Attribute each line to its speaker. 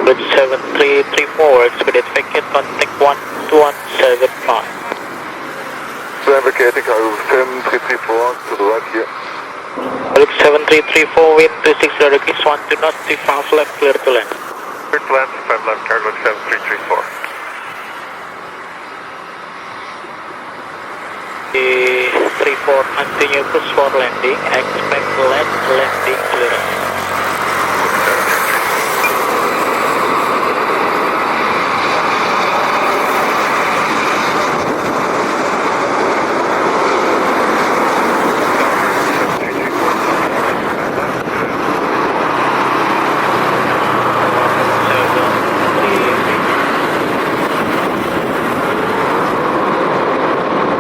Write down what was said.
Speaker 1: With 7334, expedite vacate, contact 12175.
Speaker 2: Zijn vacating, Cargolux 7334 to the right here.
Speaker 1: Cargolux 7334, wind 260 degrees, 12 knots, 25 left, clear to land.
Speaker 2: Clear to land, 5 left, Cargolux 7334.
Speaker 1: 34, continue course for landing, expect land landing clear.